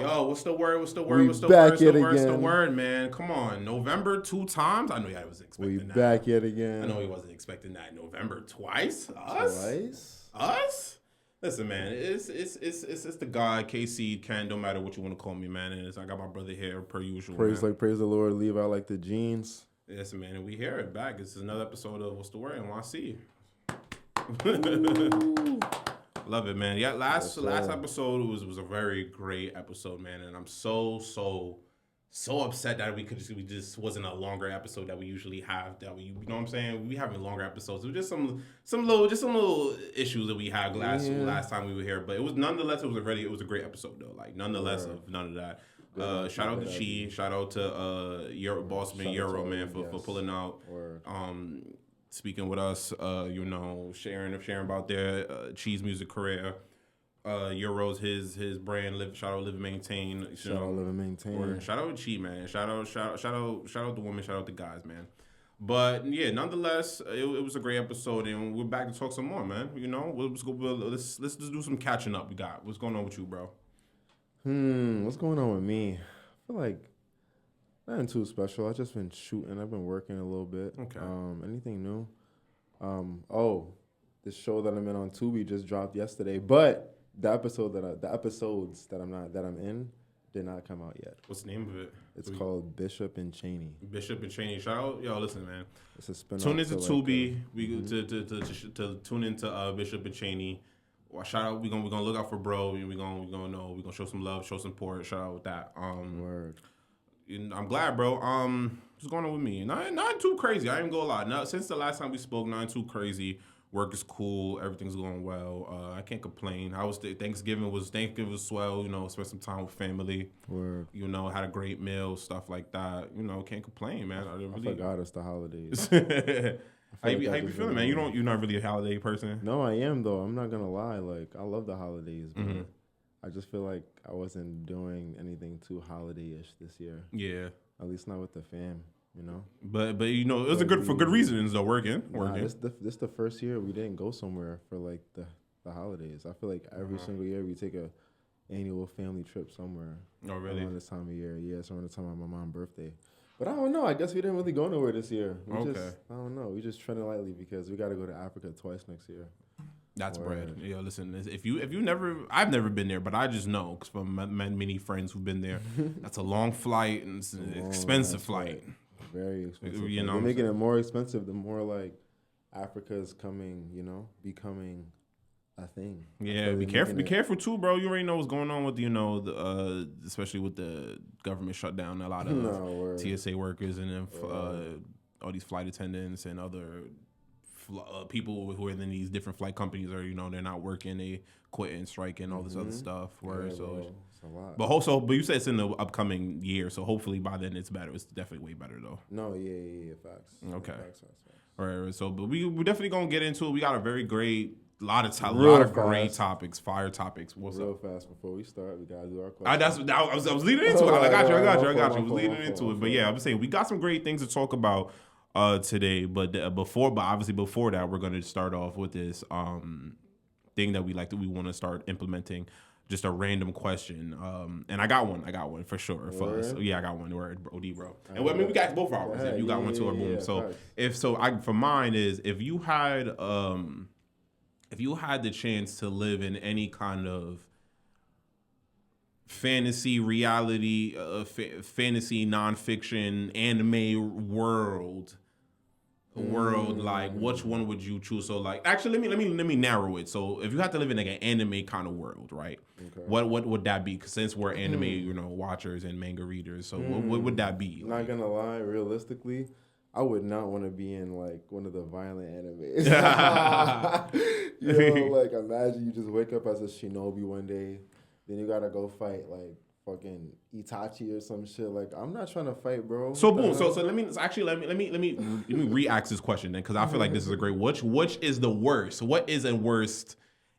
Yo, what's the word? What's the word? We What's the back word? What's yet the word? What's the again. word, man? Come on, November 2 times. I know I was expecting We that. back yet I again. know he wasn't expecting that. November twice. Us? Twice? Us? Listen, man, it's the guy, KC, Ken, no matter what you want to call me, man. And I got my brother here per usual. Praise man. the Lord, leave out like the jeans. Yes, man, and we hear it back. This is another episode of What's the Word NYC. Love it, man. Yeah, last episode was a very great episode, man, and I'm so upset that we just wasn't a longer episode that we usually have. That we, you know what I'm saying? We having longer episodes. It was just some little issues that we had last time we were here, but it was nonetheless it was a great episode though. Like nonetheless of none of that. Shout out to Chi. Shout out to Euro Bossman Euro man for pulling out. Speaking with us, sharing about their Chi's music career. Euro's his brand. Shout out Live and Maintain. Shout out Live and Maintain. Shout out Chi, man. Shout out the woman. Shout out the guys, man. But yeah, nonetheless, it was a great episode, and we're back to talk some more, man. You know, let's just do some catching up. What's going on with you, bro? What's going on with me? I feel like nothing too special. I've just been shooting. I've been working a little bit. Okay. Anything new? The show that I'm in on Tubi just dropped yesterday, but the episodes that I'm in did not come out yet. What's the name of it? It's called Bishop and Cheney. Bishop and Cheney. Shout out, yo, listen, man. It's a spin-off. Tune into Tubi. To tune into Bishop and Cheney. Well, shout out. We're gonna look out for bro. We're gonna show some love, show some support. Shout out with that. Word. I'm glad, bro. What's going on with me? Not too crazy. I ain't gonna lie. Now, since the last time we spoke, not too crazy. Work is cool. Everything's going well. I can't complain. Thanksgiving was swell. You know, spent some time with family. Word. You know, had a great meal, stuff like that. You know, can't complain, man. I forgot it's the holidays. How you feeling, man? You're not really a holiday person. No, I am though. I'm not gonna lie. Like I love the holidays, but I just feel like I wasn't doing anything too holiday-ish this year. Yeah. At least not with the fam. You know, but you know, it was for good reasons though. Working. This the first year we didn't go somewhere for like the holidays. I feel like every single year we take a annual family trip somewhere. Oh really? Around this time of year, yeah. It's around the time of my mom's birthday. But I don't know. I guess we didn't really go nowhere this year. I don't know. We just treading lightly because we got to go to Africa twice next year. That's bread. Yeah, listen. If you never, I've never been there, but I just know because from many friends who've been there. That's a long flight and it's an expensive flight. Right. Very expensive. You know, they're making it more expensive the more like Africa's becoming a thing. Yeah, be careful too, bro. You already know what's going on with especially with the government shutdown. A lot of TSA workers and then all these flight attendants and other people who are in these different flight companies are they're not working, they quit and striking, all this other stuff. It's a lot. But you said it's in the upcoming year, so hopefully by then it's better. It's definitely way better though. No, yeah, facts. Okay. Facts. All right, so but we're definitely gonna get into it. We got a very great lot of great topics, fire topics. What's real up? Fast before we start, we gotta do our question. I was leading into it. I got you. I was leading into it. But yeah, I'm saying we got some great things to talk about today. But before that, we're gonna start off with this thing that we want to start implementing. Just a random question, and I got one for sure for us. Yeah, I got one. Word, OD, bro. And we got both ours. If you got one too, or boom. So for mine is if you had the chance to live in any kind of fantasy, reality, fantasy, nonfiction, anime world, like which one would you choose? So like, actually, let me narrow it. So if you had to live in like an anime kind of world, right? Okay. What would that be? 'Cause since we're anime, watchers and manga readers, so what would that be? Not gonna lie, realistically, I would not want to be in like one of the violent animes. Like imagine you just wake up as a shinobi one day, then you gotta go fight like fucking Itachi or some shit. Like I'm not trying to fight, bro. So boom. So let me re-ask this question then, because I feel like this is a great. Which is the worst? What is a worst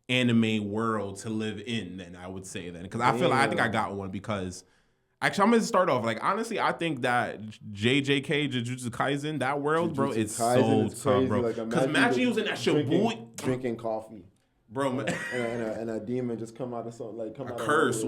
anime world to live in? Then I would say then, because I think I got one because. Actually, I'm gonna start off like honestly. I think that JJK Jujutsu Kaisen, that world, bro, it's so tough, bro. Because imagine using that shit, boy, drinking coffee. Bro, and a demon just come out of something like a curse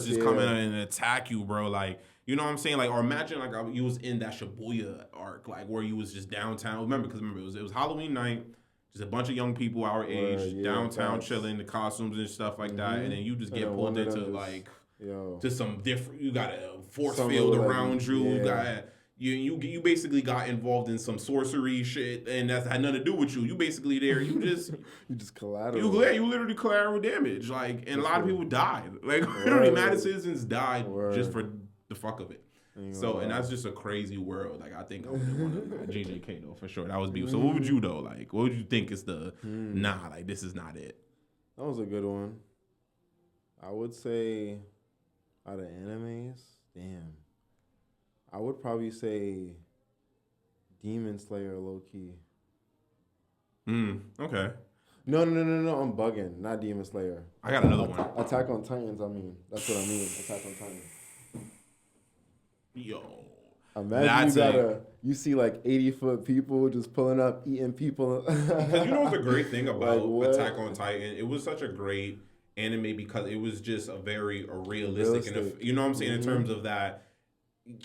just come in and attack you, bro. Like, you know what I'm saying? Like, or imagine like you was in that Shibuya arc, like where you was just downtown. Remember, it was Halloween night, just a bunch of young people our age downtown chilling, the costumes and stuff like that, and then you just get pulled into like to some different. You got a force field around you. You got. You basically got involved in some sorcery shit, and that had nothing to do with you. You basically there. You just you just collateral. You literally collateral damage. Like, and a lot of people died. Like, literally, mad citizens died just for the fuck of it. So, and that's just a crazy world. Like, I think I would want JJK though for sure. That was beautiful. So, what would you though? Like, what would you think is the like this is not it? That was a good one. I would say out of animes, damn. I would probably say Demon Slayer, low key. Okay. No. I'm bugging. Not Demon Slayer. I got another one. Attack on Titans. I mean, that's what I mean. Attack on Titans. Yo. Imagine you see like 80-foot people just pulling up, eating people. Because you know what's the great thing about Attack on Titan? It was such a great anime because it was just a realistic. And you know what I'm saying in terms of that.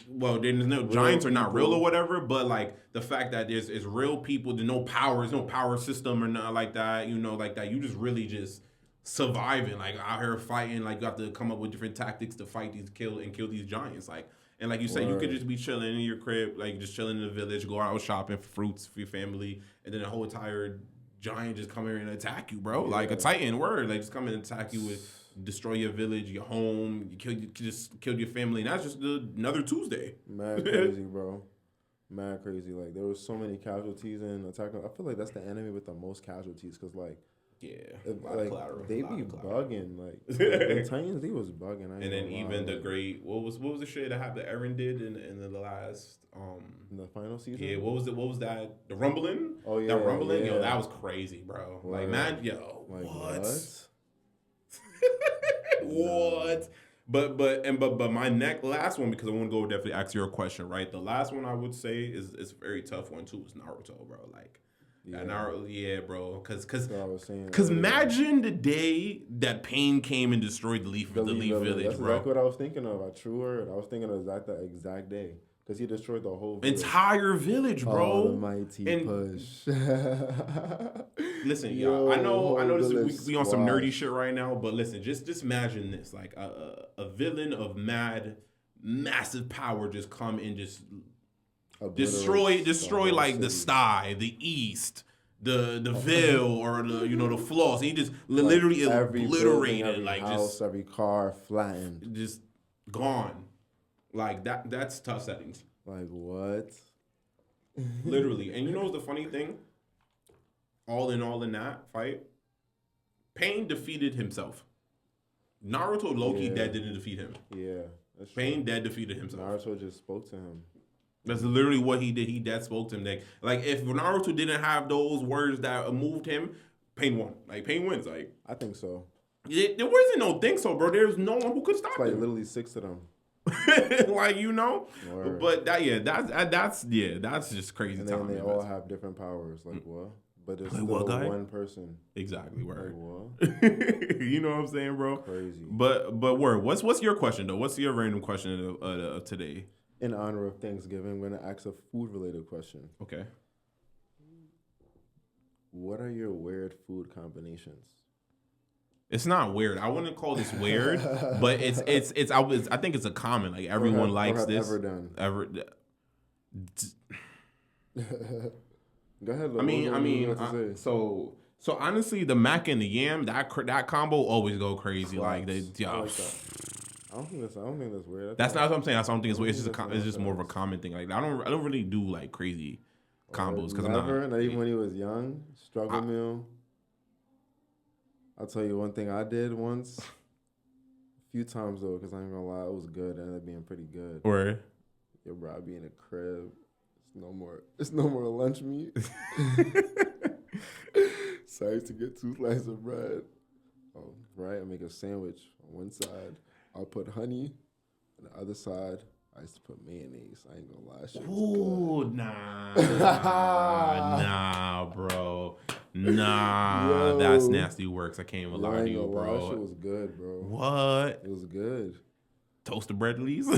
Well, there's no giants are not real or whatever, but like the fact that there's real people, there's no power system or nothing like that, you know, like that. You just really just surviving, like out here fighting, like you have to come up with different tactics to fight kill these giants, like. And like you said, you could just be chilling in your crib, like just chilling in the village, go out shopping for fruits for your family, and then a whole entire giant just come here and attack you, bro. Like a Titan word, like just come in and attack you with. Destroy your village, your home, just killed your family, and that's just another Tuesday. Mad crazy, bro. Mad crazy. Like there was so many casualties in Attack on. I feel like that's the anime with the most casualties, cause like they be bugging. Like the Titans, they was bugging. And then even the great what was the shit that happened that Eren did in the last in the final season? Yeah, what was that? The rumbling? Oh yeah, that rumbling. Yeah. Yo, that was crazy, bro. Like man, yo, like, what? What? But my last one, because I want to go definitely ask you a question, right? The last one I would say is a very tough one too. Is Naruto, bro. Like Naruto, bro. Because imagine the day that Pain came and destroyed the Leaf Village, That's bro. exactly what I was thinking of. A true word. I was thinking of that exact day. Because he destroyed the whole village. Entire village, bro. Almighty push. Listen, y'all. I know this we on some nerdy shit right now, but listen, just imagine this. Like a villain of massive power just come and just destroy like the sky, the east, the Ville, or the floss. He just literally obliterated like house, just every car flattened. Just gone. Like that's tough settings. Like what? Literally. And you know what's the funny thing? All in that fight, Pain defeated himself. Naruto Loki dead didn't defeat him. Yeah. Pain dead defeated himself. Naruto just spoke to him. That's literally what he did. He dead spoke to him. Like if Naruto didn't have those words that moved him, Pain won. Like Pain wins. Like I think so. There wasn't no think so, bro. There's no one who could stop him. Like literally 6 of them. Like but that's just crazy. And then they all have different powers. Like what? But it's still one person. Exactly. Word. Like what? You know what I'm saying, bro? Crazy. But word. What's your question though? What's your random question of today? In honor of Thanksgiving, I'm gonna ask a food related question. Okay. What are your weird food combinations? It's not weird. I wouldn't call this weird, but it's. I think it's a common. Like everyone likes this. Ever done? Go ahead. I mean. So honestly, the mac and the yam, that combo always go crazy. Like they. I like that. I don't think that's weird. That's not what I'm saying. I don't think it's weird. It's just more of a common thing. Like I don't really do like crazy combos because I'm not even when he was young. Struggle meal. I'll tell you one thing I did once. A few times though, because I ain't gonna lie, it was good. It ended up being pretty good. Where? Yo, bro, I be in a crib. It's no more lunch meat. So I used to get 2 slices of bread. Oh, right. I make a sandwich on one side. I'll put honey. On the other side, I used to put mayonnaise. I ain't gonna lie. Ooh, nah, bro. Nah, that's nasty works. I can't even lie to you, bro. That shit was good, bro. What? It was good. Toasted bread, at least.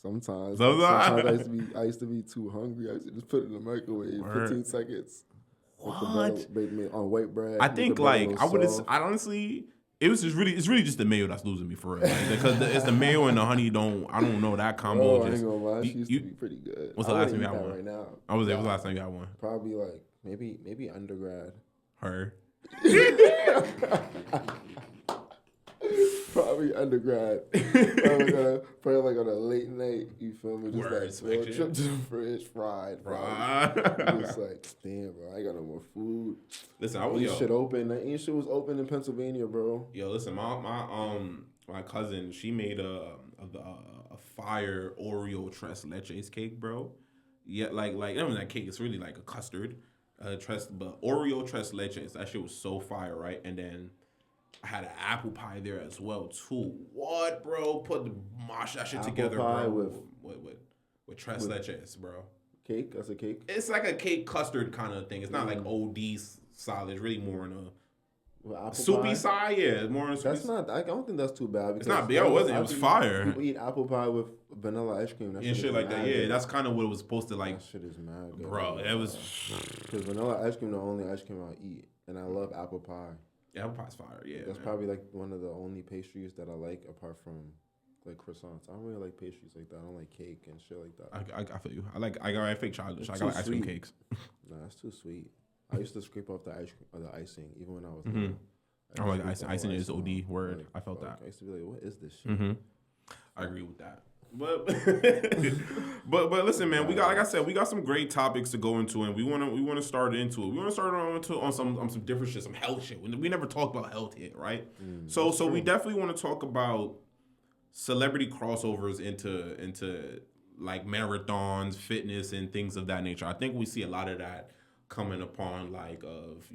Sometimes I used to be too hungry. I used to just put it in the microwave, 15 seconds. What? On white bread. I think like I honestly. It's really just the mayo that's losing me for real. Like, because it's the mayo and the honey. I don't know that combo. I ain't gonna lie, she used to be pretty good. What's the last time you had one? Right now. What's the last time you had one? Probably like maybe undergrad. Her. Probably undergrad. Probably like on a late night. You feel me? Just like trip to the fridge, fried. Just like, damn, bro, I ain't got no more food. Listen, shit open. That shit was open in Pennsylvania, bro. Yo, listen, my cousin, she made a fire Oreo tres leches cake, bro. Yeah, like not even that cake. It's really like a custard, but Oreo tres leches. That shit was so fire, right? And then I had an apple pie there as well too. What, bro? Mash that shit together, bro. With tres leches, bro. Cake? That's a cake? It's like a cake custard kind of thing. It's not like OD solid. It's really more in a soupy side. Yeah, more in a soupy. That's not. I don't think that's too bad. It's not bad. It wasn't. It was fire. People eat apple pie with vanilla ice cream. And shit like that. Yeah, that's kind of what it was supposed to like. That shit is mad good. Bro, it was. Because vanilla ice cream the only ice cream I eat, and I love apple pie. Yeah, apple pie's fire. Yeah, that's probably like one of the only pastries that I like apart from like croissants. I don't really like pastries like that. I don't like cake and shit like that. I feel you. I got fake chocolate. I got like ice cream cakes. Nah, that's too sweet. I used to scrape off the ice cream or the icing even when I was. Oh, like icing is OD word. Like, I felt that. I used to be like, what is this shit? I agree with that. But but listen, man, we got, like I said, we got some great topics to go into, and we wanna start into it. We wanna start on some different shit, some health shit. We never talked about health yet, right? So we definitely want to talk about celebrity crossovers into like marathons, fitness, and things of that nature. I think we see a lot of that coming upon like of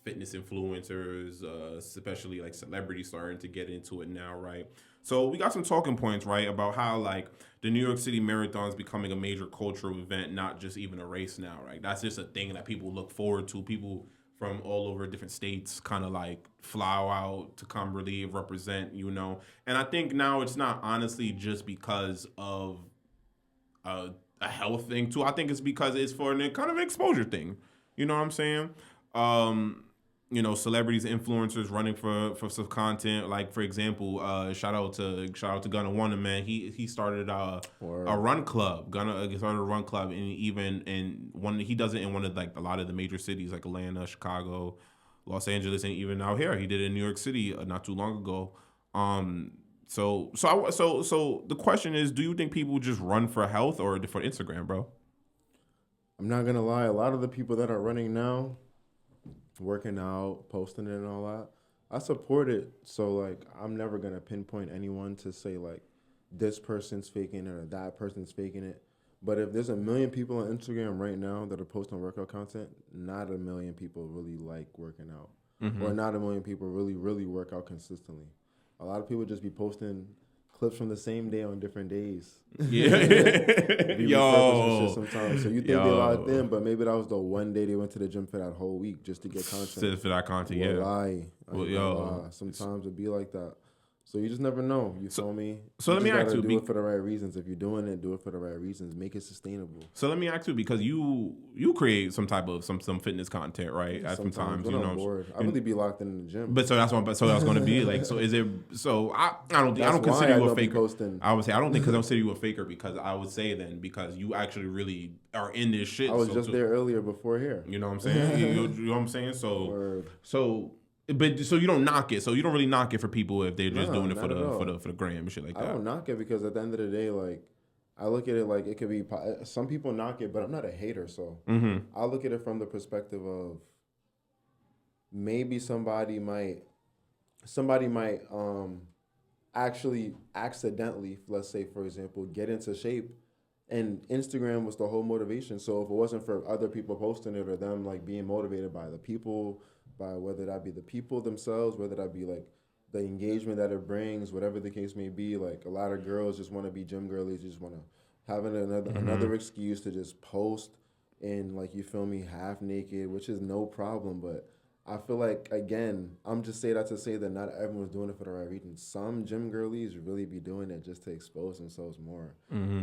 fitness influencers, especially like celebrities starting to get into it now, right? So we got some talking points, right, about how like the New York City Marathon is becoming a major cultural event, not just even a race now, right? That's just a thing that people look forward to. People from all over different states kind of like fly out to come really represent, And I think now it's not honestly just because of a health thing too. I think it's because it's for a kind of an exposure thing. You know what I'm saying? Celebrities, influencers running for some content. Like for example, shout out to Gunna Wonder, man. He started a run club. Gunna started a run club, and he does it in one of like a lot of the major cities like Atlanta, Chicago, Los Angeles, and even out here. He did it in New York City not too long ago. So the question is, do you think people just run for health or for Instagram, bro? I'm not gonna lie. A lot of the people that are running now, working out, posting it and all that, I support it. So like, I'm never gonna pinpoint anyone to say like this person's faking it or that person's faking it. But if there's 1 million people on Instagram right now that are posting workout content, not 1 million people really like working out, or not 1 million people really work out consistently. A lot of people just be posting clips from the same day on different days. Yeah. Yo. Sometimes. So you think they logged in, but maybe that was the one day they went to the gym for that whole week just to get content. For that content, Sometimes it be like that. So you just never know. You feel me? So let me ask you. Do it for the right reasons. If you're doing it, do it for the right reasons. Make it sustainable. So let me ask you, because you create some type of some fitness content, right? At sometimes, when I'm bored, I really be locked in the gym. But so that's going to be like. So is it? So I don't consider you a faker. I would say I don't consider you a faker, because I would say then because you actually really are in this shit. I was there earlier before here. You know what I'm saying? you know what I'm saying? But so you don't knock it. So you don't really knock it for people if they're just doing it for the gram and shit like that. I don't knock it because at the end of the day, like I look at it like it could be. Some people knock it, but I'm not a hater, so I look at it from the perspective of maybe somebody might actually accidentally, let's say for example, get into shape, and Instagram was the whole motivation. So if it wasn't for other people posting it or them like being motivated by the people. By whether that be the people themselves, whether that be like the engagement that it brings, whatever the case may be. Like a lot of girls just want to be gym girlies, just want to have another excuse to just post and like you feel me, half naked, which is no problem. But I feel like again, I'm just saying that to say that not everyone's doing it for the right reason. Some gym girlies really be doing it just to expose themselves more,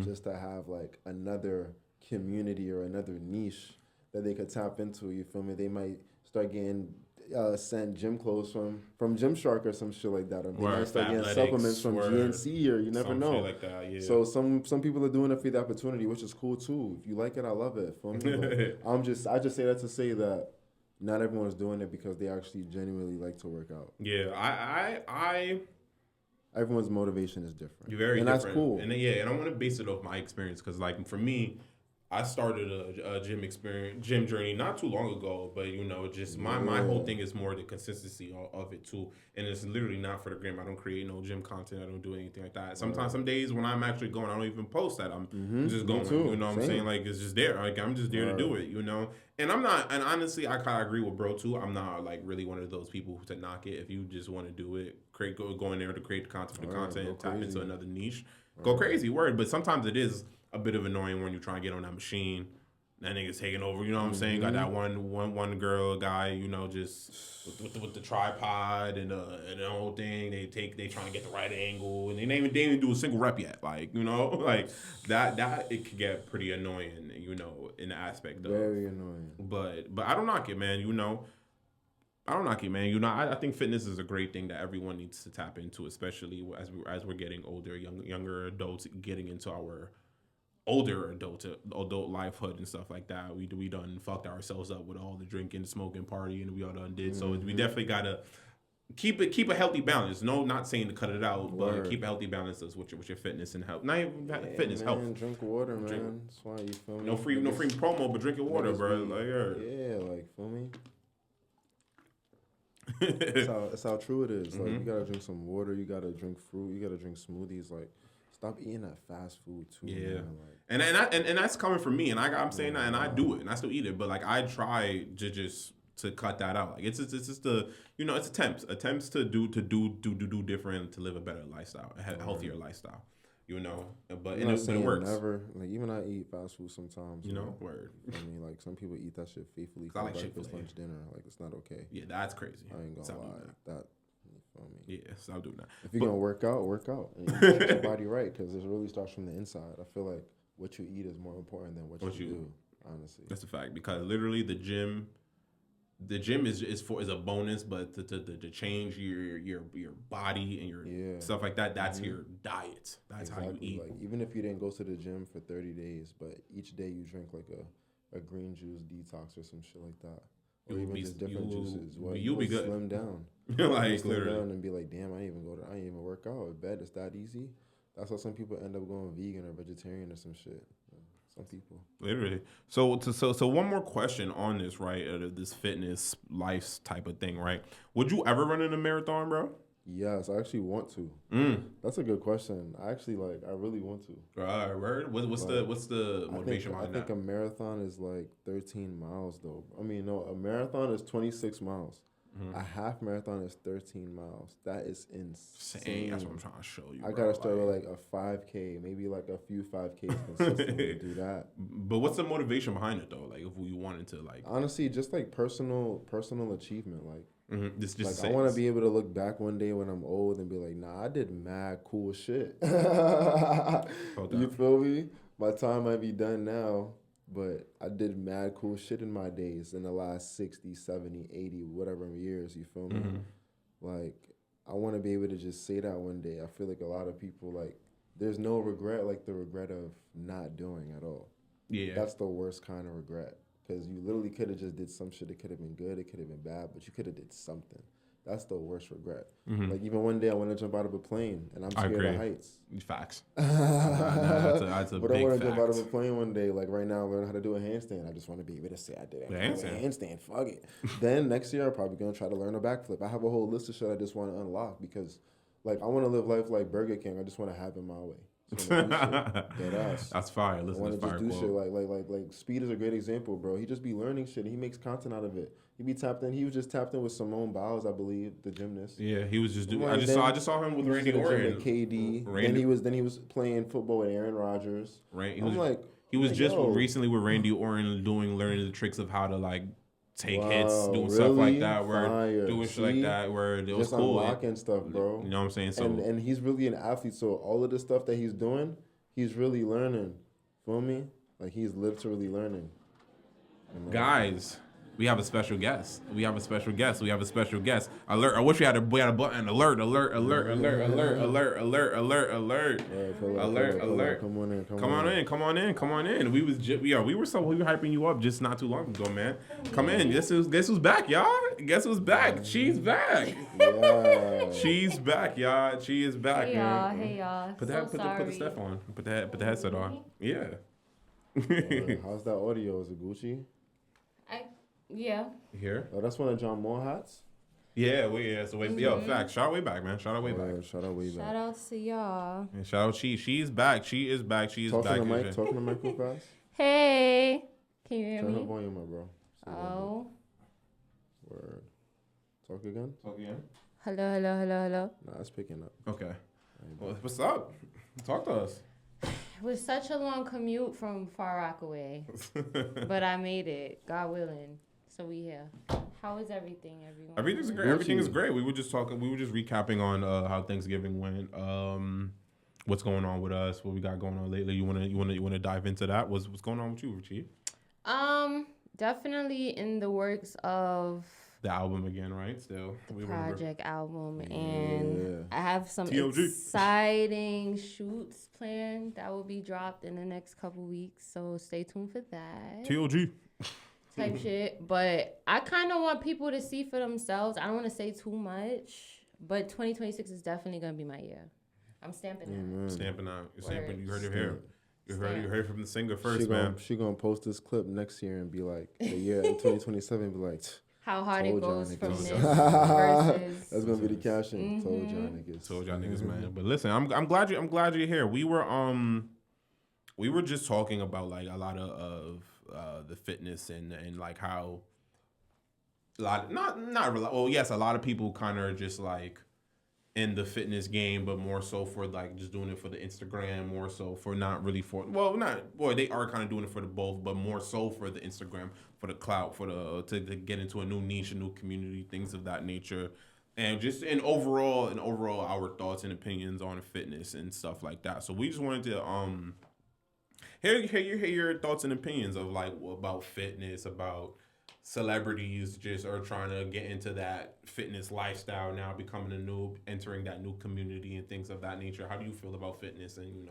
just to have like another community or another niche that they could tap into. You feel me? They might start getting sent gym clothes from Gymshark or some shit like that. Or they might start getting supplements from GNC, or you never know. Like that, yeah. So some people are doing it for the opportunity, which is cool too. If you like it, I love it. Feel me? I just say that to say that not everyone's doing it because they actually genuinely like to work out. Yeah, I everyone's motivation is different. Very different. That's cool. And I want to base it off my experience because, like, for me, I started a gym journey not too long ago, but just my whole thing is more the consistency of it too, and it's literally not for the gram. I don't create no gym content. I don't do anything like that. Sometimes, some days when I'm actually going, I don't even post that. I'm just going. You know what I'm saying? Like, it's just there. Like, I'm just there to do it. And I'm not. And honestly, I kind of agree with bro too. I'm not like really one of those people to knock it. If you just want to do it, go in there to create the content, tap into another niche, go crazy. Word. But sometimes it is a bit of annoying when you try and get on that machine. That nigga's taking over, you know what I'm saying? Got that one girl guy, just with the tripod and the whole thing. They trying to get the right angle, and they didn't even do a single rep yet. Like, like that it could get pretty annoying, in the aspect of very annoying. But I don't knock it, man. I don't knock it, man. I think fitness is a great thing that everyone needs to tap into, especially as we're getting older, younger adults getting into our older adult lifehood and stuff like that. We done fucked ourselves up with all the drinking, smoking, partying, and we all done did. So we definitely gotta keep a healthy balance. No, not saying to cut it out, but keep a healthy balance with your fitness and health. Not even fitness, man, health. Drink water, man. That's why you feel me. No free promo, but drink your water, bro. Like feel me. That's how true it is. Like, you gotta drink some water. You gotta drink fruit. You gotta drink smoothies. Like, stop eating that fast food too. Yeah, man. And that's coming from me, and I'm saying that, and I do it, and I still eat it, but like I try to cut that out. Like it's just it's attempts to do different, to live a better lifestyle, a healthier lifestyle. But it works. Never, like, even I eat fast food sometimes. Word. I mean, like, some people eat that shit faithfully for breakfast, lunch, dinner. Like, it's not okay. Yeah, that's crazy. I ain't gonna lie. That. Yeah, stop doing that. If you're gonna work out, and you get your body right, because it really starts from the inside. I feel like what you eat is more important than what you do. Honestly, that's a fact, because literally the gym is a bonus, but to change your body and your stuff like that, that's your diet. That's how you eat. Like, even if you didn't go to the gym for 30 days, but each day you drink like a green juice detox or some shit like that. Or even just different juices. You'll be good. Slim down. Like, slim down and be like, damn, I didn't even work out. I bet it's that easy. That's how some people end up going vegan or vegetarian or some shit. Some people. Literally. So one more question on this, right? This fitness life type of thing, right? Would you ever run in a marathon, bro? Yes, I actually want to. That's a good question. I really want to. Word. What's the motivation behind that? I think a marathon is like 13 miles though. I mean, no, a marathon is 26 miles. A half marathon is 13 miles. That is insane. That's what I'm trying to show you. I gotta start with like a 5K, maybe like a few 5Ks consistently do that. But what's the motivation behind it though? Like, if we wanted to, like, honestly, just like personal achievement, like. Just like, I want to be able to look back one day when I'm old and be like, nah, I did mad cool shit. You feel me? My time might be done now, but I did mad cool shit in my days in the last 60, 70, 80, whatever years, you feel me? Like, I want to be able to just say that one day. I feel like a lot of people, like, there's no regret like the regret of not doing at all. Yeah. That's the worst kind of regret. Because you literally could have just did some shit. It could have been good. It could have been bad. But you could have did something. That's the worst regret. Like, even one day I want to jump out of a plane, and I'm scared of heights. Facts. That's a but big I want to jump out of a plane one day. Like, right now, learn how to do a handstand. I just want to be able to say I did a handstand. Fuck it. Then next year, I'm probably going to try to learn a backflip. I have a whole list of shit I just want to unlock because, like, I want to live life like Burger King. I just want to have it my way. That's fire. Listen, I want to just do shit like Speed is a great example, bro. He just be learning shit and he makes content out of it. He was just tapped in with Simone Biles, I believe, the gymnast. Yeah, he was just doing. I just saw him with Randy Orton. KD. Then he was playing football with Aaron Rodgers. Right. I'm like, He was just recently with Randy Orton learning the tricks of how to like take hits, doing stuff like that, doing shit like that, where it was cool. Just unlocking stuff, bro. You know what I'm saying? So and he's really an athlete, so all of the stuff that he's doing, he's really learning. Feel me? Like he's literally learning. Guys, we have a special guest. Alert! I wish we had a button. Alert! Come on in. We were hyping you up just not too long ago, man. Come in. Guess who's back, y'all? Guess who's back? She's back. Yeah. She's back, y'all. She is back, man. Hey y'all. Put the stuff on. Put the headset on. Yeah. How's that audio? Is it Gucci? Yeah. Here? Oh, that's one of John Moore hats? Yeah, So yo, facts. Shout out way back, man. Shout out to y'all. And shout out She's back. She is back. Talking to the mic real fast. Hey. Can you hear me? Turn up volume, bro. Oh. Word. Talk again? Hello. Nah, it's picking up. Okay. Well, what's up? Talk to us. It was such a long commute from Far Rockaway, but I made it, God willing. So we here. How is everything, everyone? Everything's great. Everything is great. We were just recapping on how Thanksgiving went. What's going on with us? What we got going on lately? You wanna dive into that? What's going on with you, Richie? Definitely in the works of the album again, right? Still, project album, and I have some exciting shoots planned that will be dropped in the next couple weeks. So stay tuned for that. TLG type shit. But I kind of want people to see for themselves. I don't want to say too much, but 2026 is definitely gonna be my year. I'm stamping out. Stamping out. You're stamping. You heard it here. You heard from the singer first, man. She gonna post this clip next year and be like, the year 2027, and be like. How hard it goes from this versus. That's gonna be the caption. Mm-hmm. Told y'all niggas, man. But listen, I'm glad you're here. We were just talking about like a lot of the fitness and like how a lot a lot of people kind of just like in the fitness game, but more so for like just doing it for the Instagram, more so for not really for they are kind of doing it for the both, but more so for the Instagram, for the clout, for the to get into a new niche, a new community, things of that nature, and just in overall our thoughts and opinions on fitness and stuff like that. So we just wanted to hear your thoughts and opinions of like about fitness, about celebrities just are trying to get into that fitness lifestyle now, entering that new community and things of that nature. How do you feel about fitness and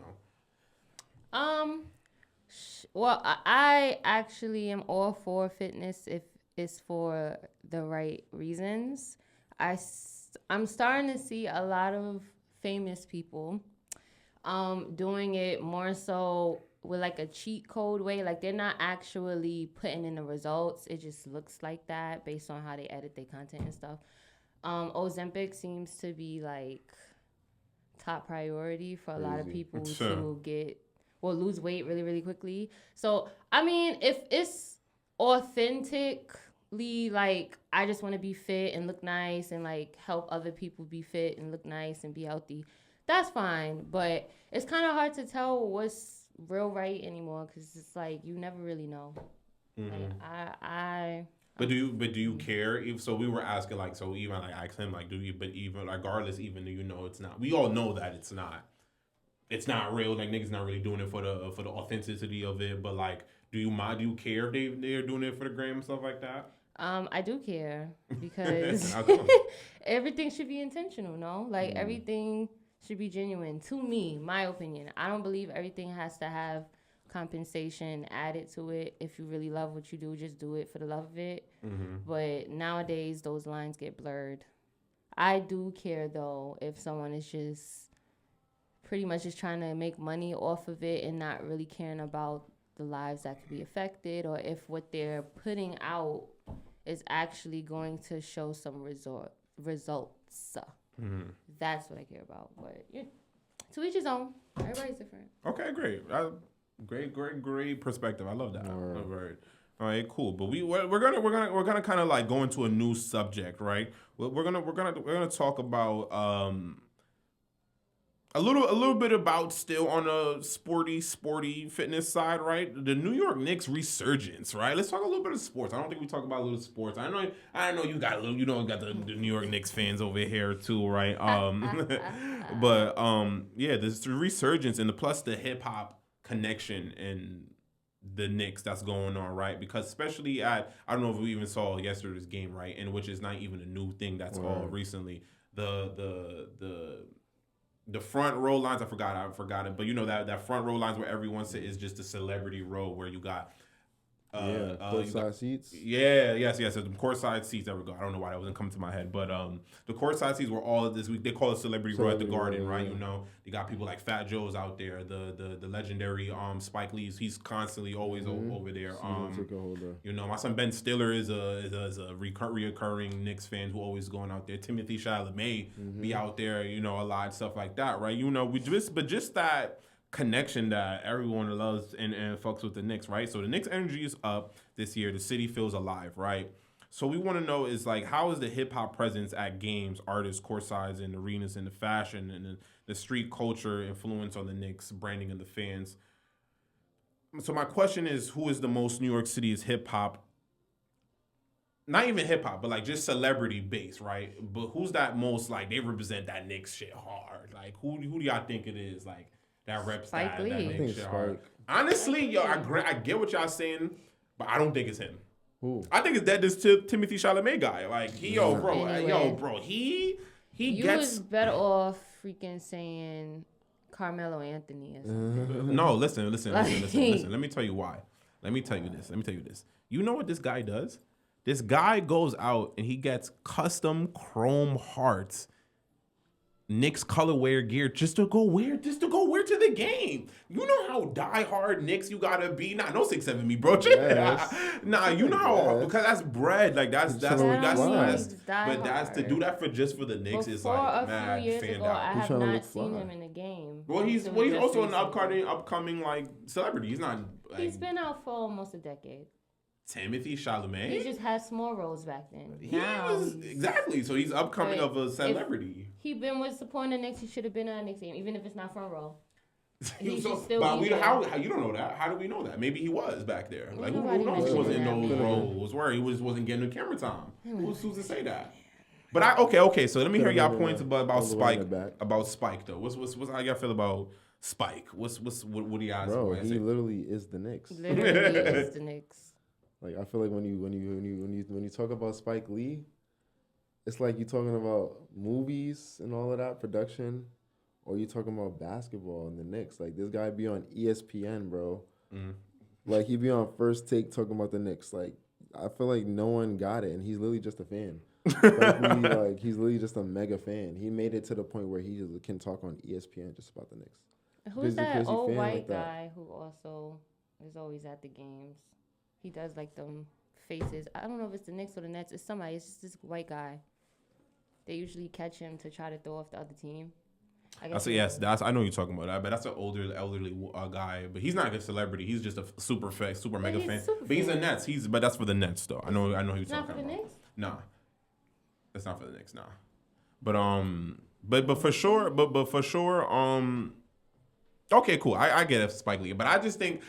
Well, I actually am all for fitness if it's for the right reasons. I'm starting to see a lot of famous people doing it more so with like a cheat code way. Like they're not actually putting in the results. It just looks like that based on how they edit their content and stuff. Ozempic seems to be like top priority for a lot of people to lose weight really, really quickly. So, I mean, if it's authentically like, I just want to be fit and look nice and like help other people be fit and look nice and be healthy, that's fine. But it's kind of hard to tell what's real right anymore because it's like you never really know. Mm-hmm. But do you care? So we were asking like, so even like ask him like, do you? But even regardless, even though you know it's not, we all know that it's not real. Like niggas not really doing it for the authenticity of it. But like, do you mind? Do you care if they're doing it for the gram and stuff like that? I do care because everything should be intentional. No, like everything should be genuine. To me, my opinion. I don't believe everything has to have compensation added to it. If you really love what you do, just do it for the love of it. Mm-hmm. But nowadays, those lines get blurred. I do care, though, if someone is just pretty much just trying to make money off of it and not really caring about the lives that could be affected, or if what they're putting out is actually going to show some results. Mm-hmm. That's what I care about. But to each his own. Everybody's different. Okay, great. Great perspective. I love that. All right, cool. But we're gonna kind of like go into a new subject, right? We're gonna talk about A little bit about still on a sporty fitness side, right? The New York Knicks resurgence, right? Let's talk a little bit of sports. I don't think we talk about a little sports. I know you got the New York Knicks fans over here too, right? But yeah, this resurgence and plus the hip hop connection and the Knicks that's going on, right? Because especially I don't know if we even saw yesterday's game, right? And which is not even a new thing that's all recently. The front row lines, I forgot it, but you know that front row lines where everyone sits is just a celebrity row where you got courtside seats. Yes, the courtside seats. There we go. I don't know why that wasn't coming to my head, but the courtside seats were all of this. They call it celebrity row at the Garden, right? Yeah. You know, you got people like Fat Joe's out there, the legendary Spike Lee's. He's constantly always over there. You know, my son Ben Stiller is a reoccurring Knicks fan who always going out there. Timothy Chalamet be out there, you know, a lot of stuff like that, right? You know, just that connection that everyone loves and fucks with the Knicks, right? So the Knicks energy is up this year. The city feels alive, right? So we want to know is like, how is the hip hop presence at games, artists, courtsides, and arenas, and the fashion and the street culture influence on the Knicks branding and the fans? So my question is, who is the most New York City's hip hop? Not even hip hop, but like just celebrity based, right? But who's that most like they represent that Knicks shit hard? Like who do y'all think it is? Like that reps Spike Lee. that I think Spike. Honestly, yo, I get what y'all saying, but I don't think it's him. Who? I think it's this Timothy Chalamet guy. Like he, bro, he you gets. was better off freaking saying Carmelo Anthony or something. No, listen. Let me tell you why. Let me tell you this. You know what this guy does? This guy goes out and he gets custom chrome hearts, Knicks colorway gear just to go wear to the game. You know how diehard Knicks you gotta be. Nah, no 6'7" me, bro. Yes. Nah, you know how because that's bread. Like that's but that's to do that for the Knicks is like mad fan out. I have not seen him in a game. Well, he's also an upcoming like celebrity. He's not. Like, he's been out for almost a decade. Timothy Chalamet. He just had small roles back then. Exactly. So he's upcoming of a celebrity. He been with supporting the Knicks. He should have been on the Knicks game, even if it's not front row. How you don't know that? How do we know that? Maybe he was back there. Like who knows? He wasn't in those roles where he wasn't getting the camera time. Who's to say that? But okay. So let me hear y'all points about Spike. About Spike though. What's how y'all feel about Spike? What do y'all? Bro, he literally is the Knicks. Literally is the Knicks. Like I feel like when you talk about Spike Lee, it's like you're talking about movies and all of that production, or you talking about basketball and the Knicks. Like this guy be on ESPN, bro. Mm-hmm. Like he be on First Take talking about the Knicks. Like I feel like no one got it, and he's literally just a fan. He's literally just a mega fan. He made it to the point where he just can talk on ESPN just about the Knicks. Who's that old white guy who also is always at the games? He does like them faces. I don't know if it's the Knicks or the Nets. It's somebody. It's just this white guy. They usually catch him to try to throw off the other team. I know who you're talking about. But that's an elderly guy. But he's not a celebrity. He's just a super mega fan. But he's a Nets. But that's for the Nets though. I know who you're talking about. Not for the Knicks? Nah, that's not for the Knicks. Nah. But for sure. Okay, cool. I get it, Spike Lee, but I just think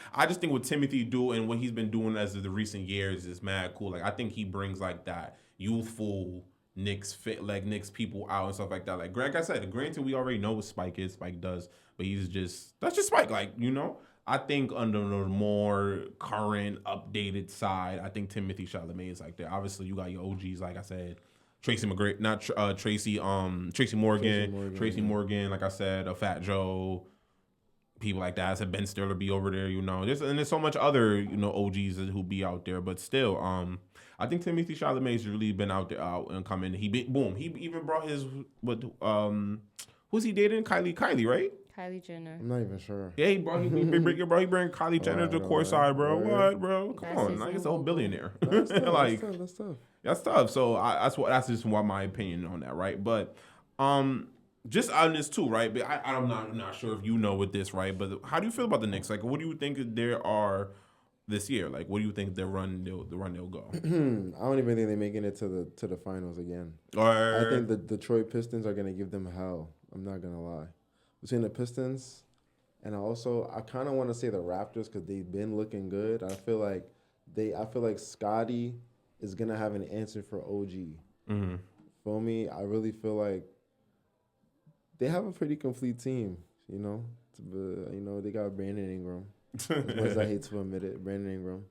what Timothy do and what he's been doing as of the recent years is mad cool. Like I think he brings like that youthful Knicks fit, like Knicks people out and stuff like that. Like Greg, I said, granted we already know what Spike is. Spike does, but that's just Spike. Like you know, I think under the more current, updated side, I think Timothy Chalamet is like there. Obviously, you got your OGs, like I said. Tracy Morgan. Like I said, a Fat Joe. People like that. I said Ben Stiller be over there, you know. There's so much other, you know, OGs who be out there. But still, I think Timothy Chalamet's really been out and coming. He even brought his who's he dating? Kylie, right? Kylie Jenner. I'm not even sure. Yeah, he bring Kylie Jenner to courtside, bro. What, bro? Come on, like it's a whole billionaire. That's tough. That's tough. So that's just my opinion on that, right? But just on this too, right? But I'm not sure if you know with this, right? But how do you feel about the Knicks? Like, what do you think there are this year? Like, what do you think the run they'll go? I don't even think they're making it to the finals again. I think the Detroit Pistons are gonna give them hell. I'm not gonna lie, between the Pistons, and I kind of want to say the Raptors because they've been looking good. I feel like Scotty is gonna have an answer for OG. Mm-hmm. Feel me? I really feel like they have a pretty complete team. You know, they got Brandon Ingram. As much as I hate to admit it, Brandon Ingram.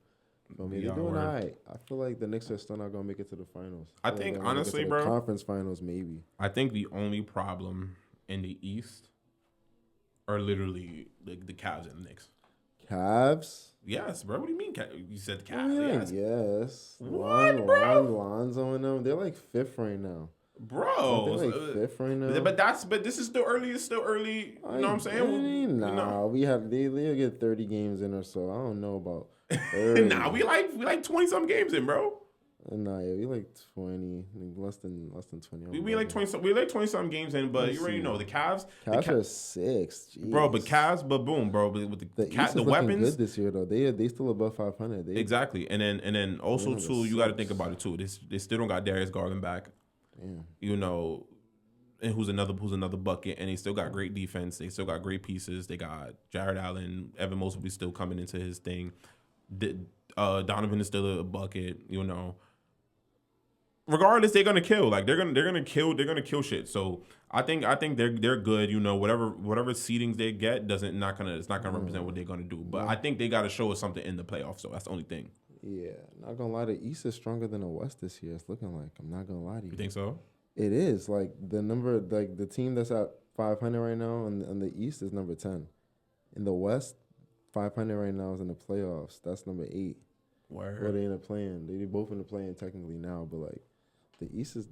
They're doing all right. I feel like the Knicks are still not gonna make it to the finals. I think honestly, bro, conference finals maybe. I think the only problem in the East are literally the Cavs and the Knicks. Cavs? Yes, bro. What do you mean? You said the Cavs? Oh, yeah, yes. What, bro? Lonzo and them. They're like fifth right now. Bro, they're like fifth right now. But this is still early. It's still early. You know what I'm saying? They'll get 30 games in or so. I don't know about. Nah, we like 20 some games in, bro. Nah, yeah, we like 20, less than 20. We like 20. We like 20 some games in, but you already know the Cavs. Cavs are 6, jeez. Bro. But Cavs, but boom, bro. But with the weapons, good this year though. They still above 500. Exactly, and then also too, you got to think about it too. They still don't got Darius Garland back. Damn. You know, and who's another bucket, and they still got great defense. They still got great pieces. They got Jared Allen, Evan Mobley still coming into his thing. Donovan is still a bucket. You know, regardless, they're gonna kill. Like they're gonna kill shit. So I think they're good. You know, whatever seedings they get it's not gonna represent what they're gonna do. But I think they gotta show us something in the playoffs. So that's the only thing. Yeah, not gonna lie, the East is stronger than the West this year. It's looking like. I'm not gonna lie to you. You think so? It is. Like the team that's at 500 right now in the East is number 10. In the West, 500 right now is in the playoffs. That's number 8. Word. Where they in the play-in. They both in the play-in technically now, but like the East is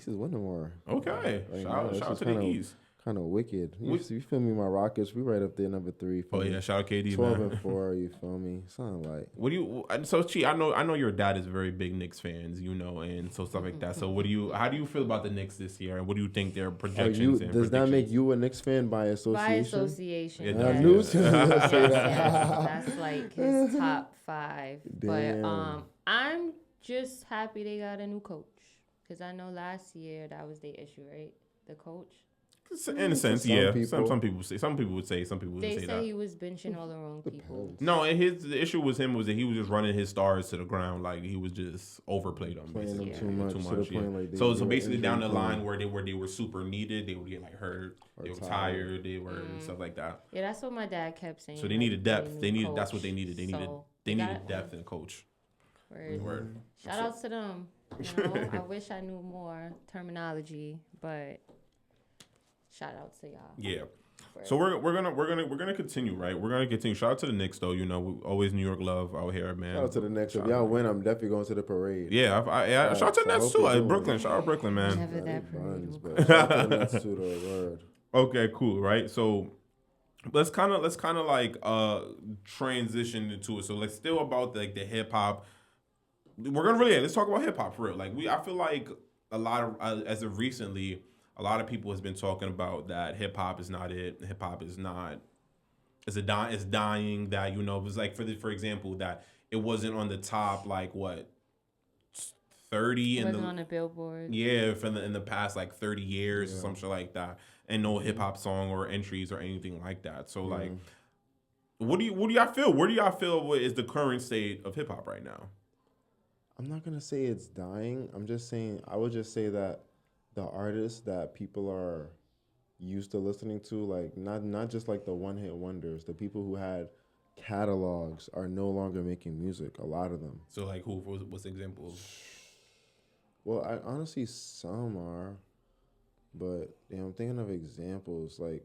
winning more. Okay, shout out to the East. Kind of wicked. You feel me? My Rockets, we right up there, number 3. Oh yeah, shout out KD, 12 and 4. You feel me? Something like. What do you? So Chi, I know your dad is very big Knicks fans, you know, and so stuff like that. So how do you feel about the Knicks this year, and what do you think their projections? Does that make you a Knicks fan by association? By association. I knew say that. That's like his top 5. Damn. But I'm just happy they got a new coach because I know last year that was the issue, right? The coach. In a sense, yeah. Some people say. Some people would say. Some people wouldn't say that. He was benching all the wrong people. No, and the issue with him was that he was just running his stars to the ground. Like he was just overplayed them. Playing them too much. Yeah. Like so basically down the line where they were super needed, they would get like hurt. They were tired. They were and stuff like that. Yeah, that's what my dad kept saying. So they needed depth. That's what they needed. They needed depth in coach. Word. Shout out to them. You know, I wish I knew more terminology, but. Shout out to y'all. Yeah. So we're gonna continue, right? We're gonna continue. Shout out to the Knicks, though. You know, we always New York love out here, man. Shout out to the Knicks. If y'all win, I'm definitely going to the parade. Yeah, shout out to the Nets too. Brooklyn, shout out Brooklyn, man. Never that parade. But shout out to the Nets too, though. Word. Okay, cool, right? So let's kind of like transition into it. So let's still about like the hip hop. Let's talk about hip hop for real. Like I feel like a lot of as of recently. A lot of people has been talking about that hip hop is not it. Hip hop is not. It's dying. That it was like for example that it wasn't on the top like what 30 in the on the Billboard. Yeah, in the past like 30 years or something like that, and no hip hop song or entries or anything like that. So like, what do y'all feel? Where do y'all feel is the current state of hip hop right now? I'm not gonna say it's dying. I would just say that. The artists that people are used to listening to, like not just like the one-hit wonders, the people who had catalogs are no longer making music, a lot of them. So like what's examples? Well, honestly some are, but I'm thinking of examples like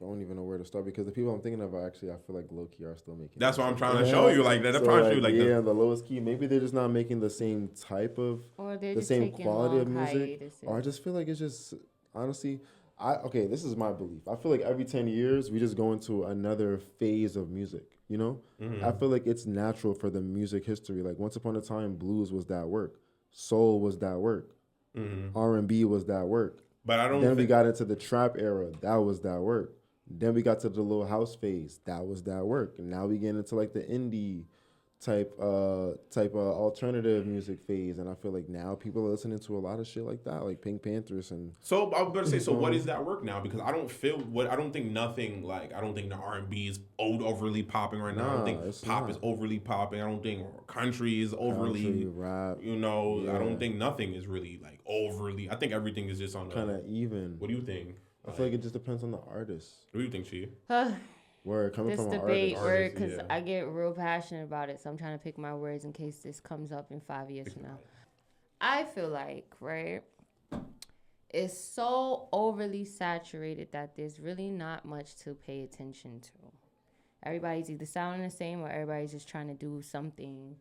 I don't even know where to start because the people I'm thinking of I feel like low key are still making. That's what I'm trying to show you. Like that, I'm trying to show you like the lowest key. Maybe they're just not making the same type of or they're the same quality of music. Or I just feel like it's just honestly, this is my belief. I feel like every 10 years we just go into another phase of music. You know, I feel like it's natural for the music history. Like once upon a time, blues was that work, soul was that work, R&B was that work. But I don't. Then we got into the trap era. That was that work. Then we got to the little house phase. That was that work. And now we get into like the indie type alternative music phase, and I feel like now people are listening to a lot of shit like that, like Pink Panthers and. So I was gonna say, so what is that work now? Because I don't think the R&B is overly popping right now. I don't think pop is overly popping. I don't think country is overly rap. I don't think nothing is really like overly. I think everything is just on kind of even. What do you think? I feel like it just depends on the artist. What do you think, Chi? Word coming this from debate an word because I get real passionate about it, so I'm trying to pick my words in case this comes up in 5 years from now. I feel like, right, it's so overly saturated that there's really not much to pay attention to. Everybody's either sounding the same or everybody's just trying to do something,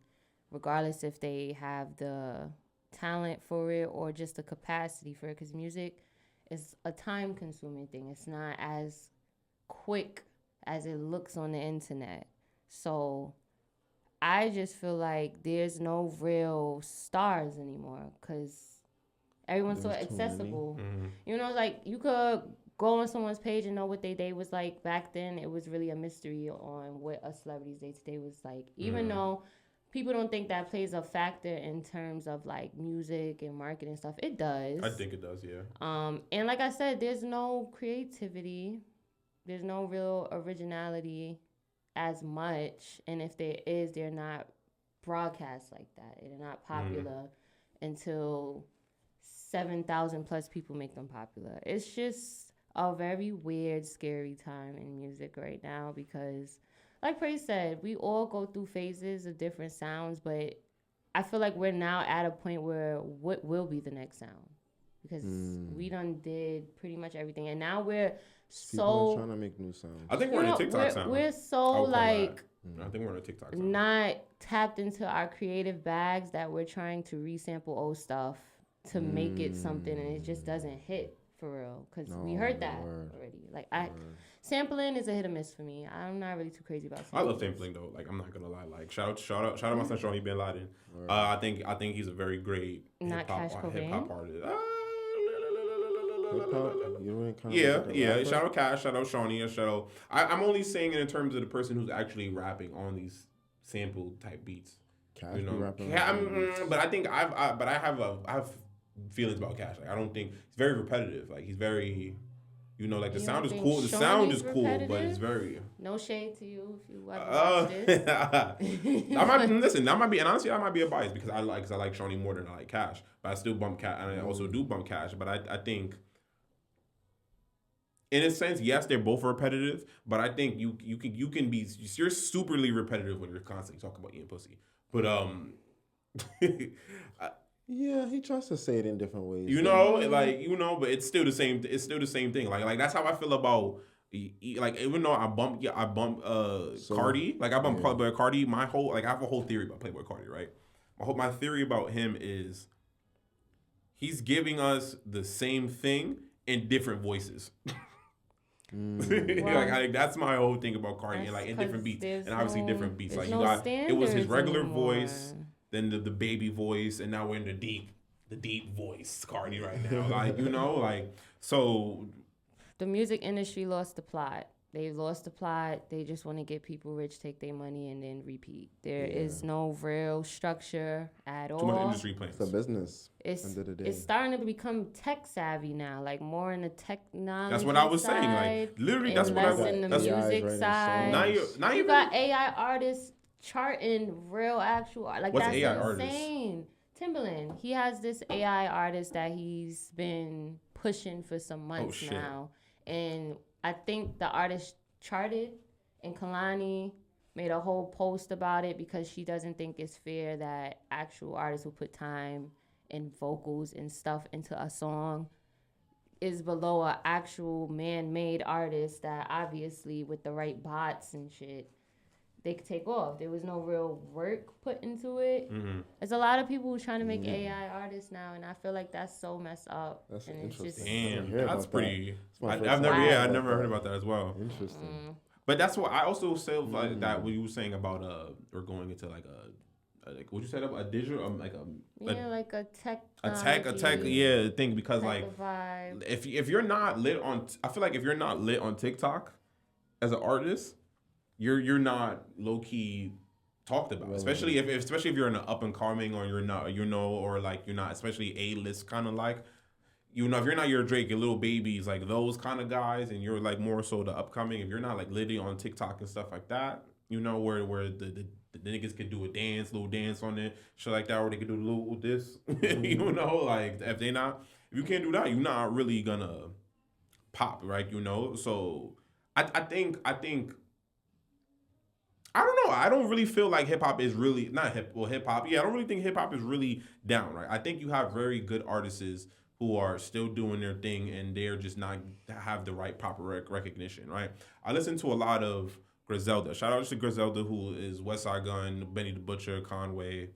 regardless if they have the talent for it or just the capacity for it, because music is a time-consuming thing. It's not as quick as it looks on the internet. So I just feel like there's no real stars anymore because everyone's so accessible. Mm-hmm. Like you could go on someone's page and know what their day was like. Back then, it was really a mystery on what a celebrity's day-to-day was like. Even though people don't think that plays a factor in terms of like music and marketing stuff. It does. I think it does, yeah. And like I said, there's no creativity. There's no real originality as much. And if there is, they're not broadcast like that. They're not popular until 7,000 plus people make them popular. It's just a very weird, scary time in music right now because, like Praise said, we all go through phases of different sounds, but I feel like we're now at a point where what will be the next sound? Because we done did pretty much everything. And now we're people are trying to make new sounds. I think we're in a TikTok sound. We're so like I think we're in a TikTok sound. Not tapped into our creative bags that we're trying to resample old stuff to make it something, and it just doesn't hit for real. Because we heard that already. Like sampling is a hit or miss for me. I'm not really too crazy about sampling. I love sampling though. Like I'm not gonna lie. Like shout out my son Shawnee Bin Laden. I think he's a very great hip hop artist. Yeah. Shout out Cash, shout out Shawnee, I'm only saying it in terms of the person who's actually rapping on these sample type beats. Cash, but I think I have feelings about Cash. Like I don't think he's very repetitive. Like he's very, like the sound is cool. The sound is cool, but it's very. No shade to you if you watch this. That might be, and honestly, I might be a bias because I like Shawnee more than I like Cash. But I still bump Cash, and I also do bump Cash. But I think. In a sense, yes, they're both repetitive, but I think you're superly repetitive when you're constantly talking about eating pussy. But yeah, he tries to say it in different ways. But it's still the same. It's still the same thing. Like that's how I feel about. Like even though I bump Cardi. Like I bump Playboy Cardi. I have a whole theory about Playboy Cardi. Right. My theory about him is he's giving us the same thing in different voices. That's my whole thing about Cardi, and in different beats, and obviously different beats. Like it was his regular voice, then the baby voice, and now we're in the deep voice Cardi right now. So. The music industry lost the plot. They've lost the plot. They just want to get people rich, take their money, and then repeat. There is no real structure at all. Too much industry plans. It's a business. It's starting to become tech savvy now, like more in the technology. That's what I was saying. Like literally, that's what I was in the music side. Now you got AI artists charting real actual like what's that's AI insane. Timbaland, he has this AI artist that he's been pushing for some months now, and I think the artist charted, and Kalani made a whole post about it because she doesn't think it's fair that actual artists who put time and vocals and stuff into a song is below an actual man-made artist that obviously with the right bots and shit, they could take off. There was no real work put into it. Mm-hmm. There's a lot of people who are trying to make AI artists now, and I feel like that's so messed up. That's and interesting. Damn, that's pretty. I've never heard about that as well. Interesting. Mm-hmm. But that's what I also said that what you were saying about or going into like what you said about a digital like a tech thing because like if you're not lit on I feel like if you're not lit on TikTok as an artist. You're not low key talked about, especially if you're in an up and coming or you're not, or like you're not, especially A-list kind of like, if you're not your Drake, your Lil Babies, like those kind of guys, and you're like more so the upcoming. If you're not like literally on TikTok and stuff like that, where the niggas could do a little dance on it, shit like that, or they could do a little this, like if you can't do that, you're not really gonna pop, right? So I think. I don't know. I don't really feel like hip hop is really hip hop. Yeah, I don't really think hip hop is really down, right? I think you have very good artists who are still doing their thing and they're just not have the right proper recognition, right? I listen to a lot of Griselda. Shout out to Griselda, who is Westside Gunn, Benny the Butcher, Conway,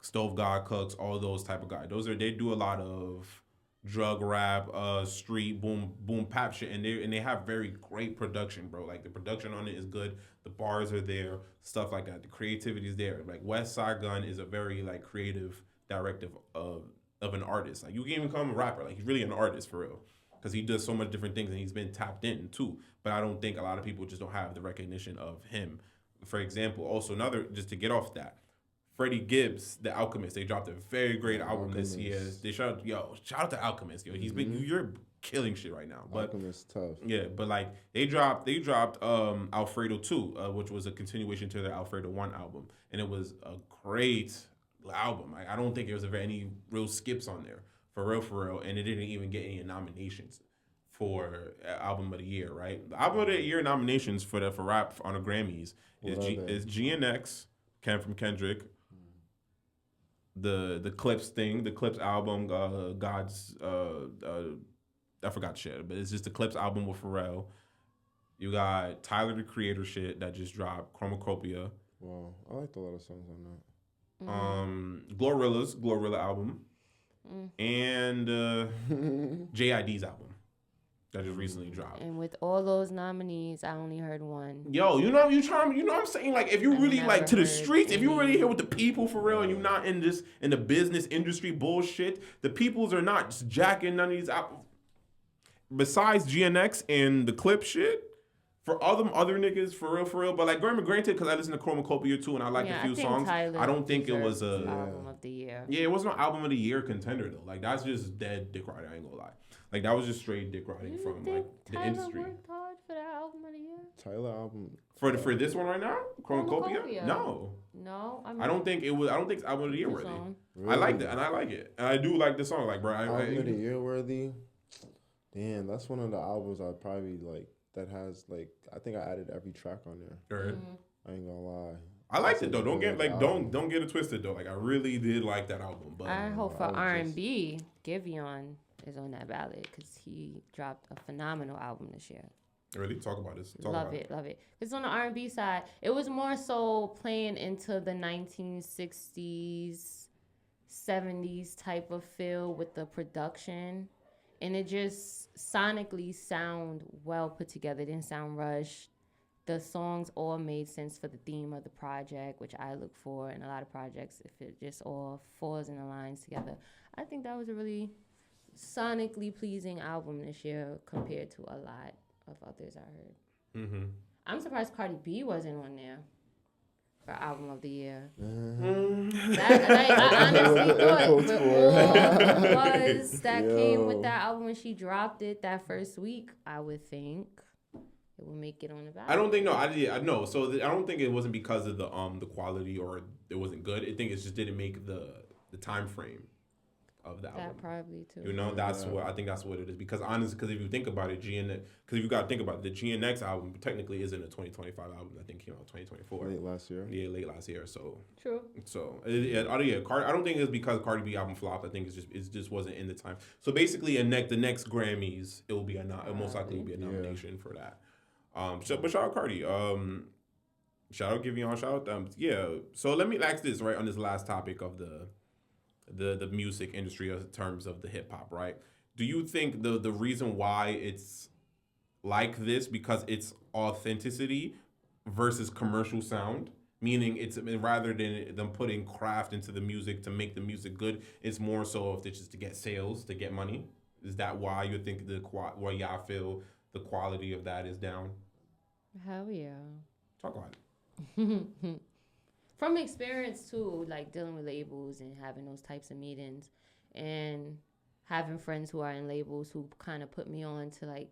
Stove God Cooks, all those type of guys. They do a lot of drug rap, street boom bap shit, and they have very great production, bro. Like the production on it is good, the bars are there, stuff like that. The creativity is there. Like Westside Gunn is a very like creative directive of an artist. Like you can even become a rapper. Like he's really an artist for real, because he does so much different things and he's been tapped in too. But I don't think a lot of people just don't have the recognition of him. For example, also another, just to get off that, Freddie Gibbs, The Alchemist, they dropped a very great album this year. They shout out to Alchemist, yo. He's been, you're killing shit right now. But Alchemist tough. Yeah, but like they dropped Alfredo 2, which was a continuation to their Alfredo 1 album, and it was a great album. Like I don't think there was any real skips on there, for real, and it didn't even get any nominations for album of the year, right? The album of the year nominations for rap on the Grammys is GNX, Came from Kendrick. The Clips album, God's I forgot shit, but it's just the Clips album with Pharrell. You got Tyler the Creator shit that just dropped, Chromacopia. Wow, I liked a lot of songs on that. Glorilla album, and JID's album that just recently dropped. And with all those nominees, I only heard one. Yo, I'm saying, like, if you really like to the streets, if you really here with the people for real, and you're not in the business industry bullshit, the peoples are not just jacking none of these out. Besides GNX and the Clip shit, for other niggas, for real, but like granted, because I listen to Chromacopia too, and I like a few songs. Tyler I don't think it was a album of the year. Yeah, it wasn't an album of the year contender though. Like that's just dead dick riding. I ain't gonna lie. Like that was just straight dick riding from like the Tyler industry. Worked hard for that album of the year. Tyler album for this one right now, Chromacopia. No, I don't think it was. I don't think it's album of the year worthy. Really? I like that, and I like it, and I do like the song. Like, bro, album of the year worthy. Damn, that's one of the albums I'd probably like. That has like, I think I added every track on there. Right. I ain't gonna lie. I liked it though. Don't get it twisted though. Like I really did like that album. But I hope for R&B, Giveon is on that ballot because he dropped a phenomenal album this year. Really? Talk about this. Love it. Because on the R&B side, it was more so playing into the 1960s, 70s type of feel with the production. And it just sonically sound well put together. It didn't sound rushed. The songs all made sense for the theme of the project, which I look for in a lot of projects. If it just all falls in the lines together. I think that was a really sonically pleasing album this year compared to a lot of others I heard. Mm-hmm. I'm surprised Cardi B wasn't on there for album of the year. I honestly thought with all the buzz that came with that album when she dropped it that first week, I would think it would make it on the ballot. I don't think I know. So I don't think it wasn't because of the quality or it wasn't good. I think it just didn't make the time frame of the album. That probably too. That's what I think. That's what it is. Because if you think about it, because you got to think about it, the GNX album technically isn't a 2025 album. I think came out 2024. Late last year. Yeah, late last year. So true. So I don't think it's because Cardi B album flopped. I think it just wasn't in the time. So basically, the next Grammys, it will be it'll most likely be a nomination for that. But shout out Cardi. Shout out Giveon. Shout out them. Yeah. So let me ask this right on this last topic of the music industry in terms of the hip hop, right? Do you think the reason why it's like this because it's authenticity versus commercial sound, meaning it's rather than them putting craft into the music to make the music good, it's more so if it's just to get sales, to get money? Is that why you think why y'all feel the quality of that is down? Hell yeah. Talk about it. from experience too, like dealing with labels and having those types of meetings, and having friends who are in labels who kind of put me on to like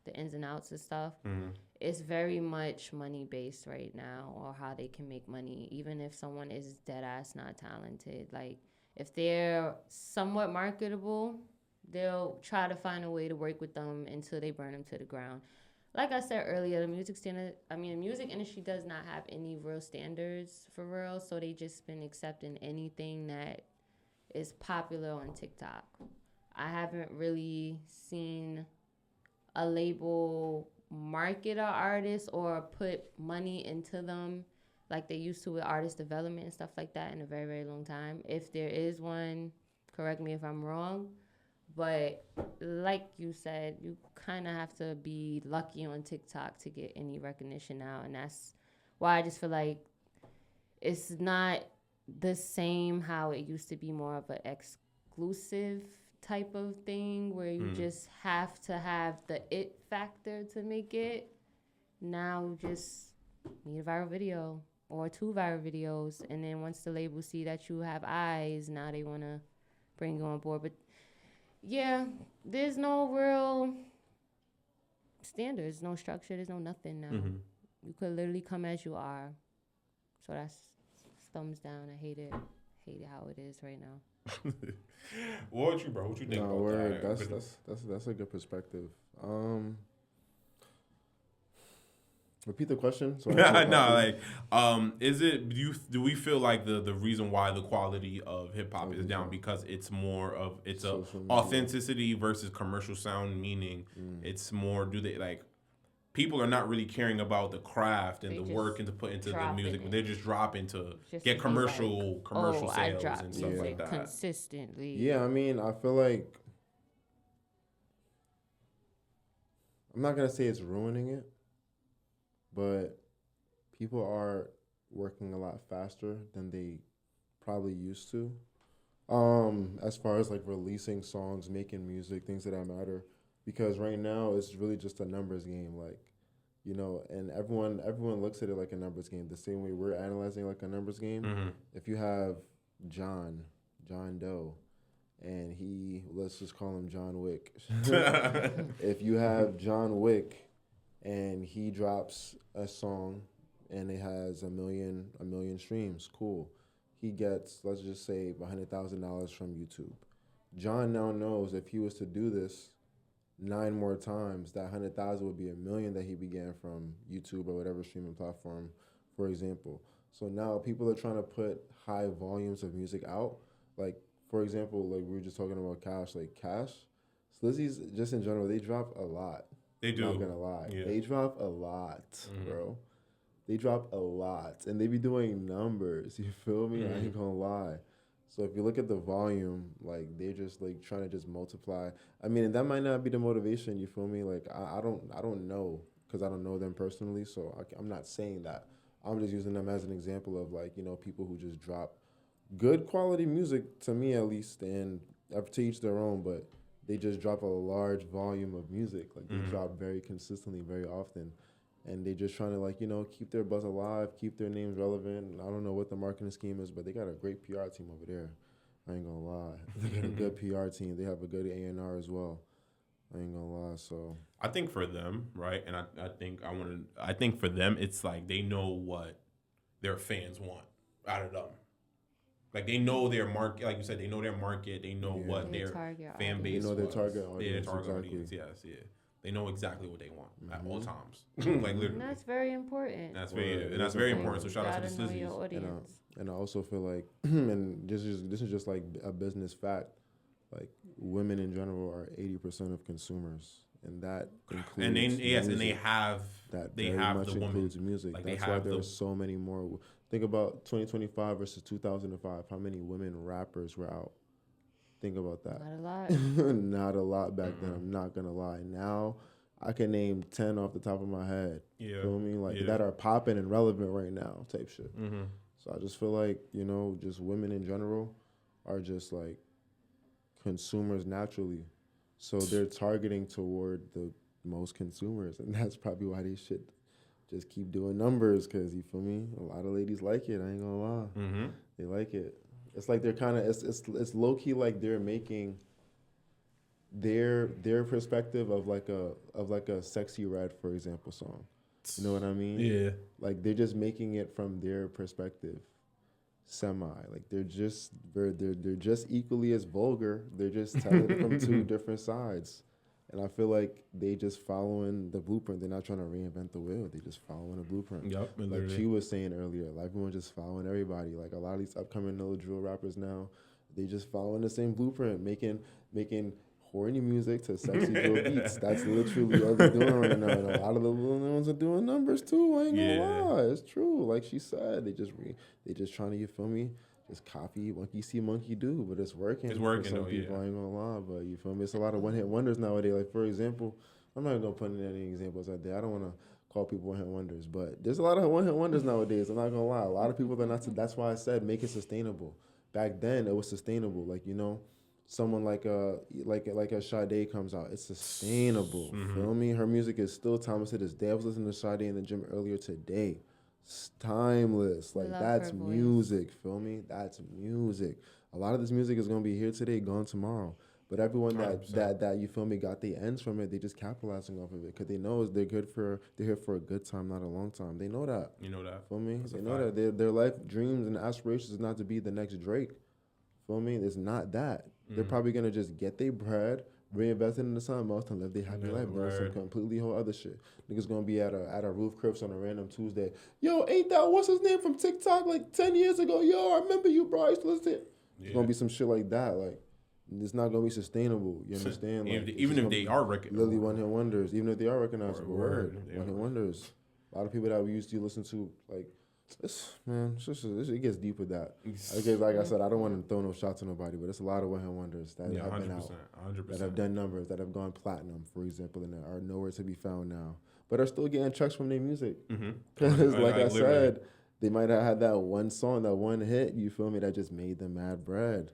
the ins and outs of stuff. It's very much money based right now, or how they can make money, even if someone is dead ass not talented. Like if they're somewhat marketable, they'll try to find a way to work with them until they burn them to the ground. Like I said earlier, the music industry does not have any real standards for real, so they just been accepting anything that is popular on TikTok. I haven't really seen a label market an artist or put money into them like they used to with artist development and stuff like that in a very, very long time. If there is one, correct me if I'm wrong. But like you said, you kind of have to be lucky on TikTok to get any recognition now. And that's why I just feel like it's not the same how it used to be, more of an exclusive type of thing where you just have to have the it factor to make it. Now you just need a viral video or 2 viral videos. And then once the labels see that you have eyes, now they want to bring you on board. But yeah, there's no real standards, no structure, there's no nothing now. You could literally come as you are. So that's thumbs down. I hate it. Hate how it is right now. What about you, bro? What you think about that? That's a good perspective. Repeat the question. So is it? Do we feel like the reason why the quality of hip hop is down because it's more of it's a authenticity versus commercial sound? Meaning, it's more. Do they like? People are not really caring about the craft and the work and to put into the music, but they're just dropping to get commercial sales and stuff like that consistently. Yeah, I mean, I feel like I'm not gonna say it's ruining it, but people are working a lot faster than they probably used to. As far as like releasing songs, making music, things of that matter. Because right now it's really just a numbers game, like, you know, and everyone looks at it like a numbers game. The same way we're analyzing like a numbers game. If you have John Doe, and let's just call him John Wick. If you have John Wick and he drops a song and it has a million streams, cool. He gets, let's just say, $100,000 from YouTube. John now knows if he was to do this 9 more times, that 100,000 would be $1 million that he began from YouTube or whatever streaming platform, for example. So now people are trying to put high volumes of music out. Like, for example, like we were just talking about Cash, like Cash, Slizzy's just in general, they drop a lot. They do. I'm not gonna lie. Yeah. They drop a lot, bro. They drop a lot. And they be doing numbers, you feel me? I ain't gonna lie. So if you look at the volume, like they're just like trying to just multiply. I mean, and that might not be the motivation. You feel me? Like I don't know because I don't know them personally. So I'm not saying that. I'm just using them as an example of like, you know, people who just drop good quality music, to me at least, and to each their own. But they just drop a large volume of music. Like they drop very consistently, very often. And they just trying to, like, you know, keep their buzz alive, keep their names relevant. And I don't know what the marketing scheme is, but they got a great PR team over there. I ain't gonna lie. They got a good PR team. They have a good A&R as well. I ain't gonna lie. So I think for them, right, and I think for them, it's like they know what their fans want out of them. Like they know their market, like you said, they know their market. They know what their fan base. They know their target audience. Yeah, target audience. Yes, yeah. They know exactly what they want at all times. Like literally. And that's very important. That's very important. So shout out to the Slizzies. And I also feel like, and this is just like a business fact, like women in general are 80% of consumers, and that includes and they have that they very have much the includes woman. music. Like that's why there are so many more. Think about 2025 versus 2005. How many women rappers were out? Think about that. Not a lot. Not a lot back then. I'm not gonna lie. Now I can name 10 off the top of my head. Yeah. Feel me? Like that are popping and relevant right now, type shit. So I just feel like, you know, just women in general are just like consumers naturally. So they're targeting toward the most consumers, and that's probably why they shit just keep doing numbers, because you feel me. A lot of ladies like it. I ain't gonna lie. Mm-hmm. They like it. It's like they're kind of it's low key like they're making their perspective of like a Sexy Red, for example, song. You know what I mean? Yeah. Like they're just making it from their perspective. Like they're just equally as vulgar. They're just telling it from two different sides. And I feel like they just following the blueprint. They're not trying to reinvent the wheel. They just following a blueprint. Yep. Like she was saying earlier, like everyone just following everybody. Like a lot of these upcoming no drill rappers now, they just following the same blueprint, making horny music to sexy drill beats. That's literally what they're doing right now. And a lot of the little ones are doing numbers too. I ain't gonna lie. It's true. Like she said, they just trying to, you feel me? Just copy monkey see, monkey do, but it's working. It's working, for some people. I ain't gonna lie, but you feel me? It's a lot of one-hit wonders nowadays. Like, for example, I'm not gonna put in any examples out there. I don't want to call people one-hit wonders, but there's a lot of one-hit wonders nowadays. I'm not gonna lie. A lot of people are not. That's why I said make it sustainable. Back then, it was sustainable. Like, you know, someone like a Sade comes out, it's sustainable. Mm-hmm. Feel me? Her music is still timeless to this day. I was listening to Sade in the gym earlier today. It's timeless. Like, that's music. Feel me? That's music. A lot of this music is gonna be here today, gone tomorrow. But everyone that you feel me got the ends from it, they just capitalizing off of it because they know they're here for a good time, not a long time. They know that. You know that. Feel me? That's they know that their life dreams and aspirations is not to be the next Drake. Feel me? It's not that. Mm-hmm. They're probably gonna just get their bread, reinvest it into something else, and live their happy life. Doing some completely whole other shit. Niggas gonna be at a Roof Crips on a random Tuesday. Yo, ain't that what's his name from TikTok like 10 years ago? Yo, I remember you, bro. I used to listen to it. It's gonna be some shit like that. Like, it's not gonna be sustainable. You understand? Like, even if they are recognizable. Literally one-hit wonders. Even if they are recognizable. One-hit wonders. A lot of people that we used to listen to, like, it gets deep with that. Okay, like I said, I don't want to throw no shots at nobody, but it's a lot of one-hit wonders that have been out, 100%. That have done numbers, that have gone platinum, for example, and that are nowhere to be found now, but are still getting checks from their music. Because, like I said, they might have had that one song, that one hit, you feel me, that just made them mad bread.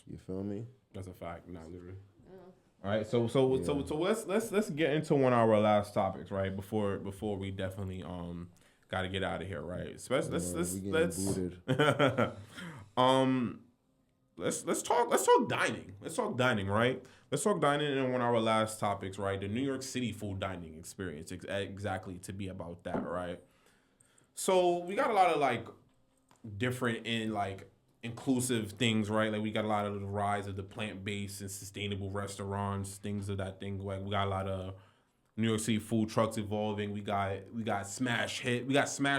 You feel me? That's a fact, not literally. All right, so let's get into one of our last topics, right? Before we definitely got to get out of here, right? Let's talk dining. Let's talk dining, right? Let's talk dining in one of our last topics, right? The New York City food dining experience, exactly to be about that, right? So we got a lot of like different inclusive things, right? Like we got a lot of the rise of the plant-based and sustainable restaurants, things of that thing. Like we got a lot of New York City food trucks evolving. We got smash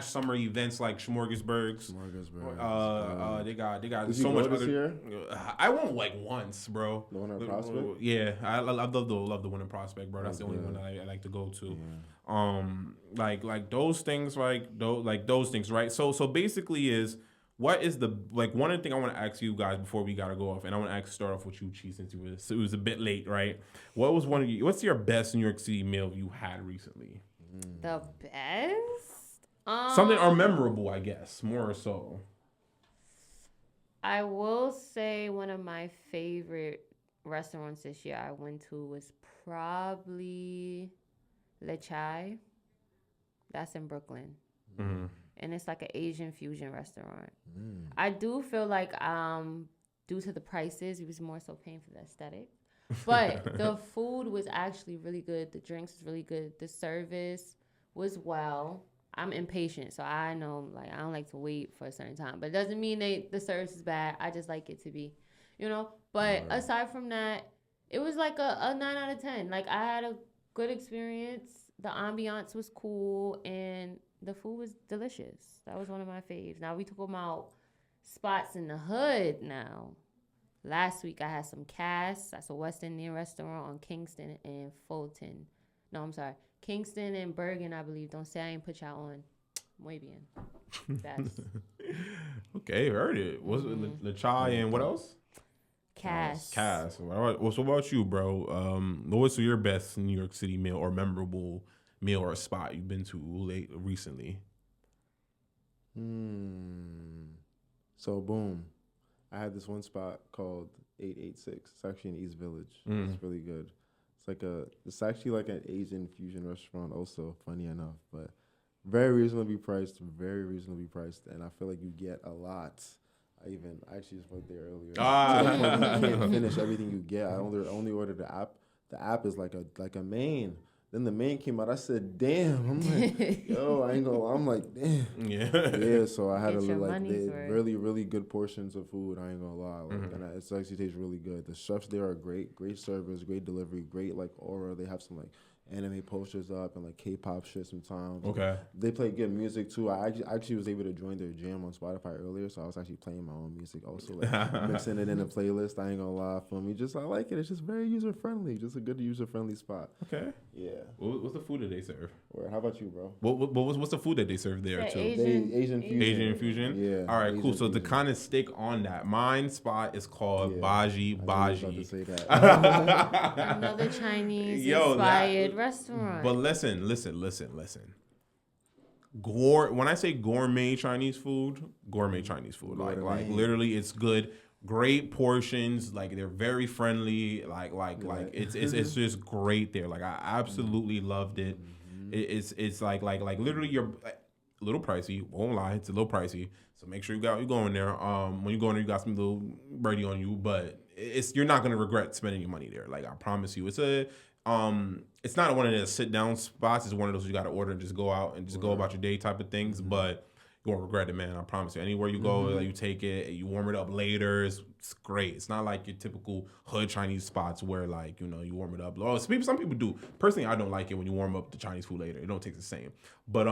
summer events like Smorgasburgs. They got so much other. Year? I went like once, bro. The one in Prospect. Yeah, I love the one in Prospect, bro. That's the only one that I like to go to. Yeah. Like those things, those things, right? So basically is. What is the one of the things I want to ask you guys before we gotta go off, and I want to start off with you, Chi, since it was a bit late, right? What's your best New York City meal you had recently? The best? Something or memorable, I guess, more so. I will say one of my favorite restaurants this year I went to was probably Le Chai. That's in Brooklyn. Mm-hmm. And it's like an Asian fusion restaurant. I do feel like due to the prices, it was more so paying for the aesthetic. But the food was actually really good. The drinks was really good. The service was well. I'm impatient, so I know I don't like to wait for a certain time. But it doesn't mean the service is bad. I just like it to be, But aside from that, it was like a 9 out of 10. Like I had a good experience. The ambiance was cool and the food was delicious. That was one of my faves. Now we talk about spots in the hood now. Last week I had some Cass. That's a West Indian restaurant on Kingston and Fulton. No, I'm sorry. Kingston and Bergen, I believe. Don't say I ain't put y'all on. Muy bien. That's okay, heard it. Was it Le Chai and what else? Cass. All right. Well, so what about you, bro? What's your best New York City meal or memorable meal or a spot you've been to recently? So boom, I had this one spot called 886. It's actually in East Village. It's really good. It's actually like an Asian fusion restaurant also, funny enough. But very reasonably priced, and I feel like you get a lot. I actually just went there earlier. You can't finish everything you get. I only ordered the app. The app is like a main. Then the main came out. I said, "Damn!" I'm like, "Yo, I ain't gonna." I'm like, "Damn." Yeah. So I had really, really good portions of food. I ain't gonna lie. Like, and it actually tastes really good. The chefs there are great service, great delivery, great like aura. They have some like anime posters up and like K-pop shit sometimes. Okay. They play good music too. I actually was able to join their jam on Spotify earlier, so I was actually playing my own music also, like mixing it in a playlist. I ain't gonna lie, for me, I like it. It's just very user friendly. Just a good user friendly spot. Okay. Yeah. What's the food that they serve? How about you, bro? What's the food that they serve there too? Asian fusion. Asian fusion. Yeah. All right, cool. So to kind of stick on that, mine spot is called Baji. I was about to say that. Another Chinese inspired restaurant. But listen. When I say gourmet Chinese food. Like literally, it's good. Great portions. Like they're very friendly. Like it's just great there. Like I absolutely loved it. It's like literally you're a little pricey. Won't lie, it's a little pricey. So make sure you go in there. When you go in there, you got some little birdie on you, but you're not gonna regret spending your money there. Like I promise you, it's not one of the sit down spots. It's one of those you got to order and just go out and just go about your day type of things. But you won't regret it, man. I promise you. Anywhere you go, like, you take it, you warm it up later. It's great. It's not like your typical hood Chinese spots where like you warm it up. Oh, some people do. Personally, I don't like it when you warm up the Chinese food later. It don't taste the same. But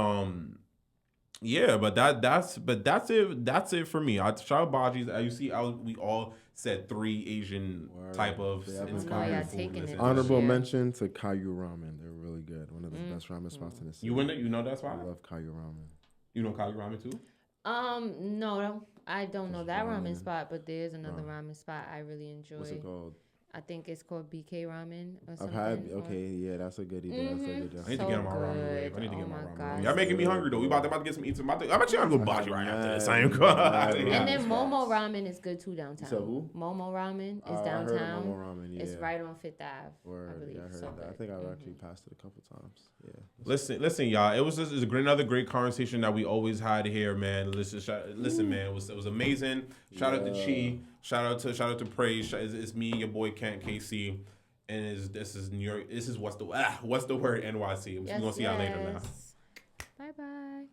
yeah, but that's it. That's it for me. I shout out Baji's. You see, we all said 3 Asian type of inspired food. Honorable mention to Caillou Ramen. They're really good. One of the best ramen spots in the city. You know that spot? I love Caillou Ramen. You know Caillou Ramen too? No, I don't know that ramen spot, but there's another ramen spot I really enjoy. What's it called? I think it's called BK Ramen or something. That's a good idea. I need to get on my ramen wave. Y'all making me hungry though. We about to get some eats. I'm actually gonna go Baji right after this. And then Momo Ramen is good too downtown. So who? Momo Ramen is downtown. I heard of Momo Ramen, yeah. It's right on Fifth Ave. I believe. Yeah, I heard that. I think I've actually passed it a couple times. Yeah. Listen, y'all. It was another great conversation that we always had here, man. Listen, man. It was amazing. Shout out to Chi. Shout out to Praise. It's me, your boy Kent KC, and this is New York. This is what's the word NYC. We're gonna see y'all later, man. Bye bye.